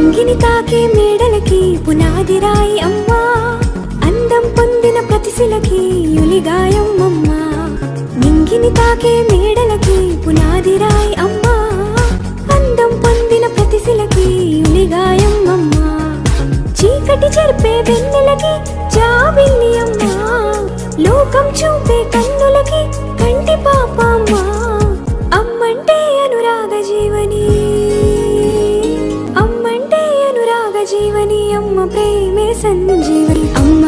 నింగిని తాకే మేడలకి పునాదిరాయి అమ్మా, అందం పొందిన ప్రతిశిలకి యులిగాయం అమ్మా. నింగిని తాకే మేడలకి పునాదిరాయి అమ్మా, అందం పొందిన ప్రతిశిలకి యులిగాయం అమ్మా. చీకటి చెరిపే వెన్నెలకి జాబిల్లి అమ్మా, లోకం చూపే కన్నులకి కంటి పాప అమ్మా. అమ్మంటే అనురాగ జీవని, అమ్మంటే అనురాగ జీవని, అమ్మ ప్రేమే సంజీవని. అమ్మ